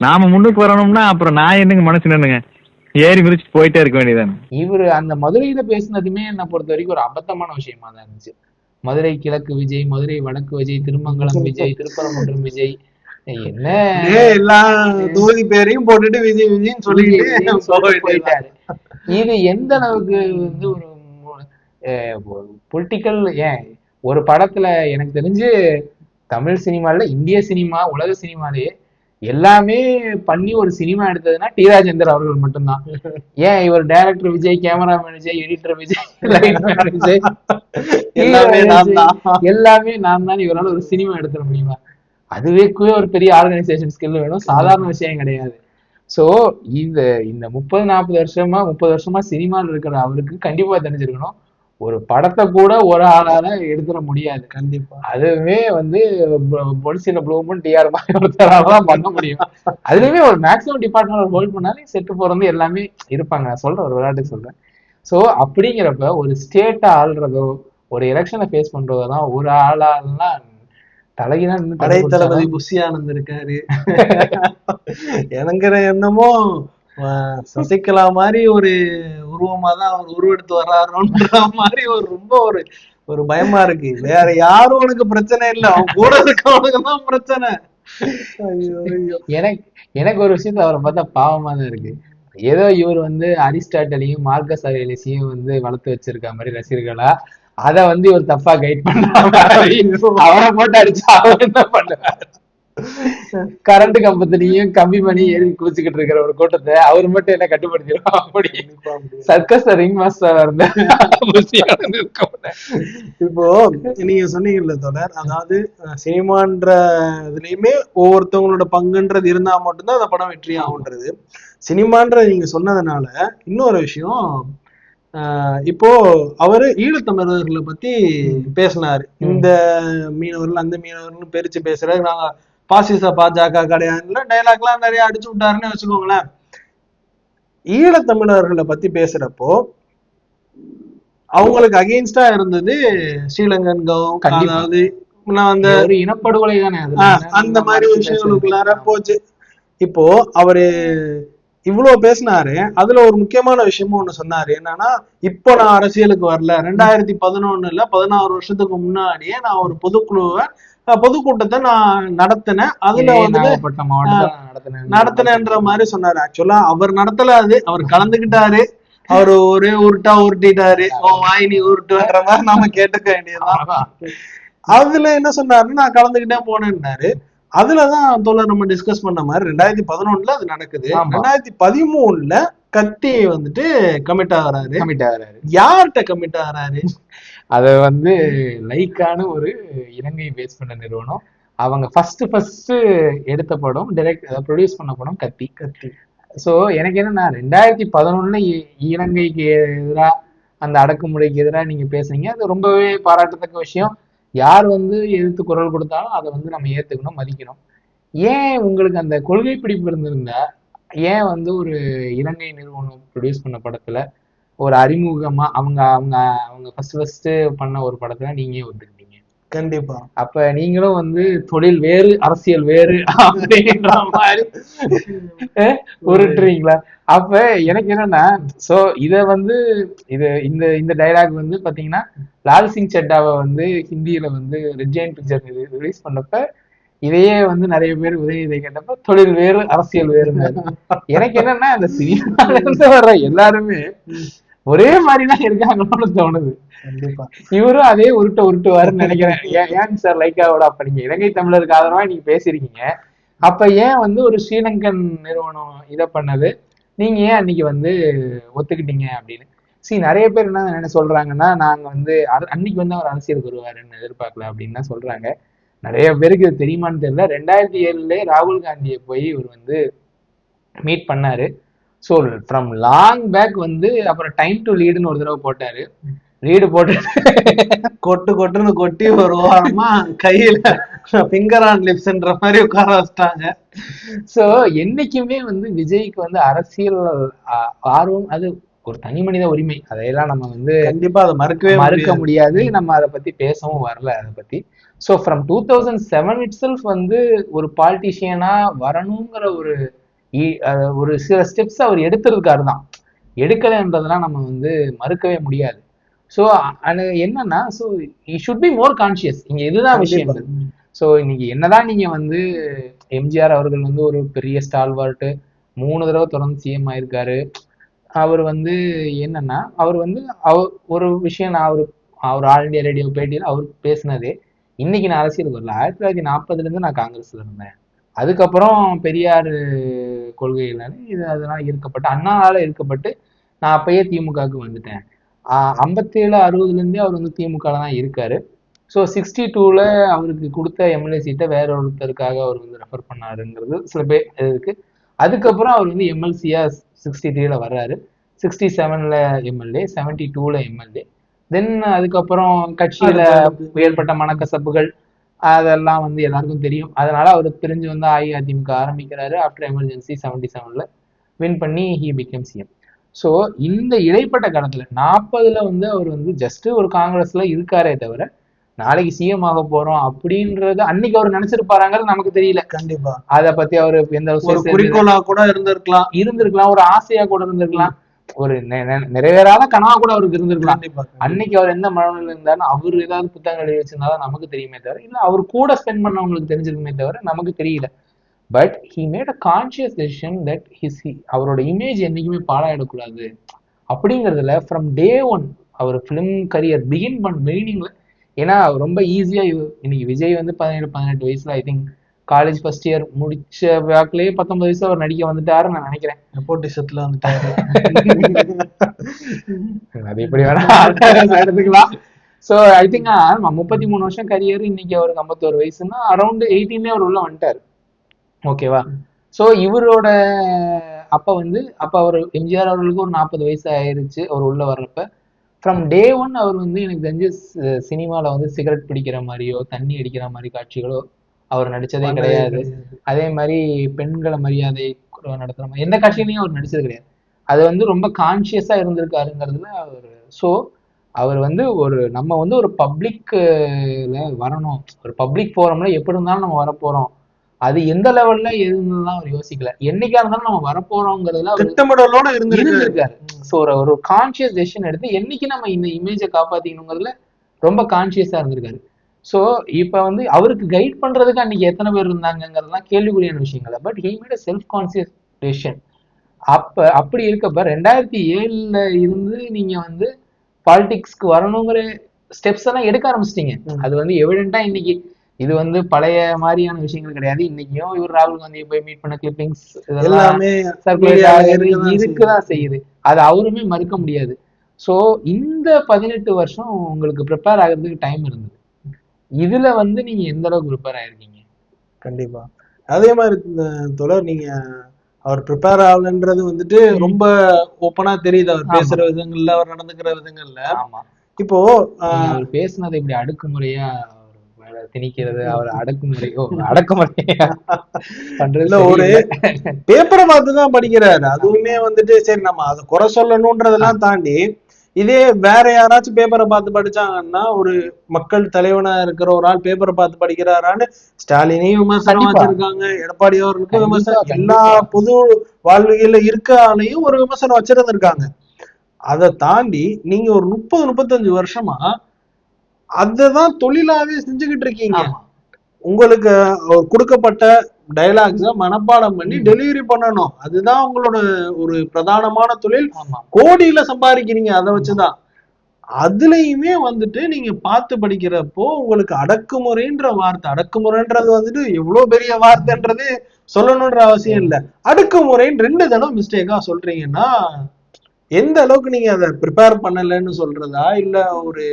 நாம முன்னுக்கு வரணும்னா அப்புறம் நான் என்னங்க மனசு நின்னுங்க ஏறி மிதிச்சுட்டு போயிட்டே இருக்க வேண்டியதானே. இவரு அந்த மதுரையில பேசினதுமே என்னை பொறுத்த வரைக்கும் ஒரு அபத்தமான விஷயமா தான் இருந்துச்சு. மதுரை கிழக்கு விஜய், மதுரை வடக்கு விஜய், திருமங்கலம் விஜய், திருப்பரங்குன்றம் விஜய், என்ன எல்லா தொகுதி பேரையும் போட்டுட்டு விஜய் விஜய்ன்னு சொல்லிட்டு போயிட்டாரு. இது எந்த அளவுக்கு வந்து ஒரு பொலிட்டிக்கல், ஏன் ஒரு படத்துல எனக்கு தெரிஞ்சு தமிழ் சினிமால, இந்திய சினிமா, உலக சினிமாலேயே எல்லாமே பண்ணி ஒரு சினிமா எடுத்ததுன்னா டி ராஜேந்தர் அவர்கள் மட்டும்தான். ஏன் இவர் director Vijay, cameraman Vijay, editor Vijay, lightman Vijay, எல்லாமே நான் தான், இவரால் ஒரு சினிமா எடுத்துட முடியுமா? அதுவே ஒரு பெரிய ஆர்கனைசேஷன் ஸ்கில் வேணும், சாதாரண விஷயம் கிடையாது. சோ இந்த 30 வருஷமா சினிமாவில் இருக்கிற அவருக்கு கண்டிப்பா தெரிஞ்சிருக்கணும், ஒரு படத்தை கூட ஒரு ஆளால எடுத்துட முடியாது. கண்டிப்பா அதுவே வந்து பொலிசில ப்ளூமும் டிஆர் மாதிரி ஒருத்தராலதான் பண்ண முடியும். அதுலயுமே ஒரு மேக்ஸிமம் டிபார்ட்மெண்ட் ஹோல்ட் பண்ணாலே செட்டு போறது எல்லாமே இருப்பாங்க. நான் சொல்றேன், ஒரு விளையாட்டு சொல்றேன். சோ அப்படிங்கிறப்ப ஒரு ஸ்டேட்டை ஆள்றதோ ஒரு எலெக்ஷனை ஃபேஸ் பண்றதோ ஒரு ஆளாலாம் தலைகிதான் படைத்தளபதி புஷி ஆனந்த் இருக்காரு. எனங்கிற என்னமோ சசிகலா மாதிரி ஒரு உருவமா தான் அவர் உருவெடுத்து வர்றாருன்ற மாதிரி ரொம்ப ஒரு பயமா இருக்கு. வேற யாரும் உனக்கு பிரச்சனை இல்லை, அவன் கூட இருக்கவனுக்கு தான் பிரச்சனை. எனக்கு ஒரு விஷயத்த அவரை பார்த்தா பாவமா தான் இருக்கு. ஏதோ இவர் வந்து அரிஸ்டாட்டலையும் மார்க்கஸ் அரேலியஸையும் வந்து வளர்த்து வச்சிருக்க மாதிரி ரசிகர்களா, அத வந்து இவர் தப்பா கைட் பண்ண அவரை போட்டு அடிச்சு அவர் என்ன பண்ணுவார்? கரண்ட் கம்பத்திலையும் கம்பி பண்ணி ஏறி குதிச்சுக்கிட்டு இருக்கிற ஒரு கூட்டத்தை அவர் மட்டும் என்ன கட்டுப்படுத்திடும்? அப்படி சர்க்கஸ் ரிங் மாஸ்டரா இருந்த இப்போ நீங்க சொன்னீங்கல்ல தொடர், அதாவது சினிமான்ற இதுலயுமே ஒவ்வொருத்தவங்களோட பங்குன்றது இருந்தா மட்டும்தான் அந்த படம் வெற்றி ஆகுன்றது. சினிமான்ற நீங்க சொன்னதுனால இன்னொரு விஷயம், இப்போ அவரு ஈழத்தமிழர்களை பத்தி பேசினாரு. இந்த மீனவர்கள் அந்த மீனவர்கள் பிரிச்சு பேசுறாரு, நாங்க பாசிச பாஜக கிடையாது டைலாக் எல்லாம் நிறைய அடிச்சு விட்டாருன்னு வச்சுக்கோங்களேன். ஈழத்தமிழர்களை பத்தி பேசுறப்போ அவங்களுக்கு அகெயின்ஸ்டா இருந்தது ஸ்ரீலங்கன் கவர்மெண்ட். அதாவது அந்த இனப்படுகொலை தானே, அந்த மாதிரி விஷயங்களுக்குள்ளார போச்சு. இப்போ அவரு இவ்வளவு பேசினாரு, அதுல ஒரு முக்கியமான விஷயமும் ஒண்ணு சொன்னாரு. என்னன்னா, இப்போ நான் அரசியலுக்கு வரல, 2011 16 வருஷத்துக்கு முன்னாடியே நான் ஒரு பொதுக்கூட்டத்தை நான் நடத்தினேன், அதுல வந்து நடத்தினேன்ற மாதிரி சொன்னாரு. ஆக்சுவலா அவர் நடத்தல, அது அவர் கலந்துகிட்டாரு, அவரு ஒரே உருட்டா உருட்டிட்டாரு, வாயினி உருட்டுன்ற மாதிரி நாம கேட்டுக்க வேண்டியதுதான். அதுல என்ன சொன்னாருன்னு, நான் கலந்துகிட்டே போனேன்னாரு. அதுலதான் தோழர் நம்ம டிஸ்கஸ் பண்ண மாதிரி 2011 அது நடக்குது. 2013 கத்தி வந்துட்டு கமிட் ஆகுறாரு. யார்கிட்ட கமிட் ஆகுறாரு? அது வந்து லைக்கான ஒரு இலங்கை பேஸ் பண்ண நிறுவனம். அவங்க ஃபர்ஸ்ட் எடுத்த படம், ப்ரொடியூஸ் பண்ண படம் கத்தி. ஸோ எனக்கு என்னன்னா, 2011 இலங்கைக்கு எதிராக, அந்த அடக்குமுறைக்கு எதிராக நீங்க பேசுறீங்க, அது ரொம்பவே பாராட்டத்தக்க விஷயம். யார் வந்து எதிர்த்து குரல் கொடுத்தாலும் அதை வந்து நம்ம ஏத்துக்கணும், மதிக்கணும். ஏன் உங்களுக்கு அந்த கொள்கை பிடிப்பு இருந்திருந்தா ஏன் வந்து ஒரு இலங்கை நிறுவனம் ப்ரொடியூஸ் பண்ண படத்துல ஒரு அறிமுகமா அவங்க அவங்க அவங்க ஃபர்ஸ்ட் பண்ண ஒரு படத்துல நீங்க ஒத்துக்கிட்டீங்க? கண்டிப்பா. அப்ப நீங்களும் வந்து தொழில் வேறு அரசியல் வேறு அப்படின்ற மாதிரி உருட்டுறீங்களா? அப்ப எனக்கு என்னன்னா, சோ இத வந்து இந்த டைலாக் வந்து பாத்தீங்கன்னா, லால் சிங் சட்டாவை வந்து ஹிந்தியில வந்து ரெட் ஜெயண்ட் பிக்சர் ரிலீஸ் பண்ணப்ப இதையே வந்து நிறைய பேர் உதவி கேட்டப்ப தொழில் வேறு அரசியல் வேறுங்க. எனக்கு என்னன்னா, அந்த சினிமால இருந்து வர்ற எல்லாருமே ஒரே மாதிரிதான் இருக்காங்களோன்னு தோணுது. இவரும் அதே உருட்டுவாருன்னு நினைக்கிறேன். ஏன் சார் லைக்காவோட அப்ப நீங்க இலங்கை தமிழருக்கு ஆதரவா நீங்க பேசிருக்கீங்க, அப்ப ஏன் வந்து ஒரு ஸ்ரீலங்கன் நிறுவனம் இதை பண்ணது நீங்க ஏன் அன்னைக்கு வந்து ஒத்துக்கிட்டீங்க அப்படின்னு? நிறைய பேர் என்ன சொல்றாங்கன்னா, நாங்க வந்து அன்னைக்கு வந்து அவர் அரசியலுக்கு வருவாருன்னு எதிர்பார்க்கல அப்படின்னு தான் சொல்றாங்க. நிறைய பேருக்கு இது தெரியுமான்னு தெரியல. 2007 ராகுல் காந்தியை போய் இவர் வந்து மீட் பண்ணாரு. ஸோ ஃப்ரம் லாங் பேக் வந்து அப்புறம் டைம் டு லீடுன்னு ஒரு தடவை போட்டாரு. லீடு போட்டு கொட்டுன்னு கொட்டி ஒரு வாரமா கையில ஃபிங்கர் ஆன் லிப்ஸ்ன்ற மாதிரி உட்கார வச்சிட்டாங்க. ஸோ என்னைக்குமே வந்து விஜய்க்கு வந்து அரசியல் ஆர்வம் அது ஒரு தனி மனித உரிமை, அதையெல்லாம் நம்ம வந்து கண்டிப்பா அதை மறுக்க முடியாது. நம்ம அதை பத்தி பேசவும் வரல. அதை பத்தி ஸோ ஃப்ரம் 2007 இட் செல்ஃப் வந்து ஒரு பாலிட்டிஷியனா வரணுங்கிற ஒரு சில ஸ்டெப்ஸ் அவர் எடுத்திருக்காரு தான். எடுக்கலைன்றதெல்லாம் நம்ம வந்து மறுக்கவே முடியாது. ஸோ என்னன்னா, so should be more conscious. இங்க இதுதான் விஷயங்கள். ஸோ இன்னைக்கு என்னதான் நீங்க வந்து எம்ஜிஆர் அவர்கள் வந்து ஒரு பெரிய ஸ்டால்வார்ட்டு 3 தடவை தொடர்ந்து சிஎம் ஆயிருக்காரு. அவர் வந்து என்னன்னா, அவர் வந்து ஒரு விஷயம் அவர் ஆல் இண்டியா ரேடியோ பேட்டியில் அவர் பேசினதே, இன்னைக்கு நான் அரசியலுக்கு வரல, 1940 இருந்து நான் காங்கிரஸ்ல இருந்தேன், அதுக்கப்புறம் பெரியார் கொள்கையில அதெல்லாம் இருக்கப்பட்டு அண்ணாவால இருக்கப்பட்டு நான் அப்பயே திமுகவுக்கு வந்துட்டேன். 57 60 இருந்தே அவர் வந்து திமுக தான் இருக்காரு. ஸோ 62ல அவருக்கு கொடுத்த எம்எல்ஏ சீட்டை வேற ஒருத்தருக்காக அவர் வந்து ரெஃபர் பண்ணாருங்கிறது சில பேர் இருக்கு. அதுக்கப்புறம் அவர் வந்து எம்எல்சியா 63ல வர்றாரு, 67ல எம்எல்ஏ, 72ல எம்எல்ஏ. தென் அதுக்கப்புறம் கட்சியில ஏற்பட்ட மனக்கசப்புகள் அதெல்லாம் வந்து எல்லாருக்கும் தெரியும். அதனால அவர் பிரிஞ்சு வந்து அஇஅதிமுக ஆரம்பிக்கிறாரு. ஆஃப்டர் எமர்ஜென்சி 77ல வின் பண்ணி ஹி பிகம் சிஎம். ஸோ இந்த இடைப்பட்ட காலத்துல 40ல வந்து அவர் வந்து ஜஸ்ட் ஒரு காங்கிரஸ்ல இருக்காரே தவிர நாளைக்கு சிஎம் ஆக போறோம் அப்படின்றது அன்னைக்கு அவர் நினைச்சிருப்பாராங்கிறது நமக்கு தெரியல. கண்டிப்பா அத பத்தி அவரு எந்த குறிக்கோளா கூட இருந்திருக்கலாம், ஒரு ஆசையா கூட இருந்திருக்கலாம், ஒரு நிறைவேறாத கனவா கூட அவருக்கு இருந்திருக்கலாம். அன்னைக்கு அவர் எந்த மனநிலையில இருந்தாலும் அவர் ஏதாவது புத்தகங்கள் எழுதி வச்சிருந்தாலும் நமக்கு தெரியுமே தவிர, இல்ல அவர் கூட ஸ்பெண்ட் பண்ணவங்களுக்கு தெரிஞ்சிருக்குமே தவிர நமக்கு தெரியல. But he made a conscious decision that அவரோட இமேஜ் என்னைக்குமே பாழாயிடக்கூடாது அப்படிங்கிறதுல ஃப்ரம் டே ஒன் அவர் பிலிம் கரியர் பிகினிங்ல. ஏன்னா ரொம்ப ஈஸியா இன்னைக்கு விஜய் வந்து 17-18 வயசுல I think college first year முடிச்ச வாக்குலயே 19 வயசுல அவர் நடிக்க வந்துட்டாருன்னு நான் நினைக்கிறேன். நெப்போட்டிசத்துல வந்துட்டாரு. அது எப்படி வேணா எடுத்துக்கலாம். ஸோ ஐ திங்க் 33 வருஷம் கரியர், இன்னைக்கு அவருக்கு 51 வயசுன்னா அரௌண்ட் 18 அவர் உள்ள வந்துட்டாரு. ஓகேவா? ஸோ இவரோட அப்ப அவர் எம்ஜிஆர் அவர்களுக்கு ஒரு 40 வயசு ஆயிருச்சு அவர் உள்ள வர்றப்ப. ஃப்ரம் டே ஒன் அவர் வந்து எனக்கு தெரிஞ்சு சினிமாவில் வந்து சிகரெட் பிடிக்கிற மாதிரியோ தண்ணி அடிக்கிற மாதிரி காட்சிகளோ அவர் நடிச்சதே கிடையாது. அதே மாதிரி பெண்களை மரியாதை நடத்துற மாதிரி எந்த காட்சியிலையும் அவர் நடிச்சது கிடையாது. அது வந்து ரொம்ப கான்சியஸா இருந்திருக்காருங்கிறதுல அவர். ஸோ அவர் வந்து நம்ம வந்து ஒரு பப்ளிக்ல வரணும், ஒரு பப்ளிக் ஃபோரம்ல எப்படி இருந்தாலும் நம்ம வரப்போறோம், அது எந்த லெவல்ல இருந்துதான் அவர் யோசிக்கல. என்னைக்கா இருந்தாலும் நம்ம வரப்போறோங்கிறதுல திட்டமிடலோட இருந்திருக்காரு. ஸோ ஒரு கான்சியஸ் டெசிஷன் எடுத்து என்னைக்கு நம்ம இந்த இமேஜை காப்பாத்திக்கணுங்கிறதுல ரொம்ப கான்சியஸா இருந்திருக்காரு. ஸோ இப்ப வந்து அவருக்கு கைட் பண்றதுக்கு அன்னைக்கு எத்தனை பேர் இருந்தாங்கிறதுலாம் கேள்விக்குறியான விஷயங்கள். But he made a self conscious decision. அப்படி இருக்கப்ப 2007ல இருந்து நீங்க வந்து பாலிடிக்ஸ்க்கு வரணுங்கிற ஸ்டெப்ஸ் எல்லாம் எடுக்க ஆரம்பிச்சிட்டீங்க. அது வந்து எவிடென்ட்டா இன்னைக்கு இது வந்து பழைய மாதிரியான விஷயங்கள் கிடையாது. இன்னைக்கும் இவர் ராகுல் காந்தியை போய் மீட் பண்ண கிளிப்பிங்ஸ் எல்லாமே இருக்குதான் செய்யுது. அது அவருமே மறுக்க முடியாது. சோ இந்த 18 வருஷம் உங்களுக்கு ப்ரிப்பேர் ஆகிறதுக்கு டைம் இருந்தது. இதுல வந்து நீங்க எந்த அளவுக்கு ப்ரிப்பேர் ஆயிருக்கீங்க? கண்டிப்பா அதே மாதிரி தொடர் நீங்க அவர் ப்ரிப்பேர் ஆகலன்றது வந்துட்டு ரொம்ப ஓப்பனா தெரியுது அவர் பேசுற விதங்கள்ல, அவர் நடந்துக்கிற விதங்கள்ல. இப்போ அவர் பேசுனதை இப்படி அடக்குமுறையா திணிக்கிறது, அவர் அடக்குமுறையா பண்றதுல ஒரு பேப்பரை பார்த்துதான் படிக்கிறாரு. அதுவுமே வந்துட்டு சரி நம்ம அதை குறை சொல்லணும்ன்றதெல்லாம் தாண்டி இதே வேற யாராச்சும் பேப்பரை பார்த்து படிச்சாங்கன்னா, ஒரு மக்கள் தலைவனா இருக்கிற ஒரு ஆள் பேப்பரை பார்த்து படிக்கிறாரான்னு ஸ்டாலினையும் விமர்சனம் வச்சிருக்காங்க, எடப்பாடி அவர்களுக்கும் விமர்சனம், எல்லா பொது வாழ்வியல இருக்க ஆளையும் ஒரு விமர்சனம் வச்சிருந்திருக்காங்க. அதை தாண்டி நீங்க ஒரு 30-35 வருஷமா அததான் தொழிலாவே செஞ்சுக்கிட்டு இருக்கீங்க. உங்களுக்கு கொடுக்கப்பட்ட டைலாக்ஸ மனப்பாடம் பண்ணி டெலிவரி பண்ணணும், அதுதான் உங்களோட ஒரு பிரதானமான தொழில். கோடியில சம்பாதிக்கிறீங்க அதை வச்சுதான். அதுலயுமே வந்துட்டு நீங்க பார்த்து படிக்கிறப்போ உங்களுக்கு அடக்குமுறைன்ற வார்த்தை, அடக்குமுறைன்றது வந்துட்டு எவ்வளவு பெரிய வார்த்தைன்றது சொல்லணும்ன்ற அவசியம் இல்லை. அடக்குமுறைன்னு 2 தடவை மிஸ்டேக்கா சொல்றீங்கன்னா எந்த அளவுக்கு நீங்க அதை ப்ரிப்பேர் பண்ணலன்னு சொல்றதா, இல்ல ஒரு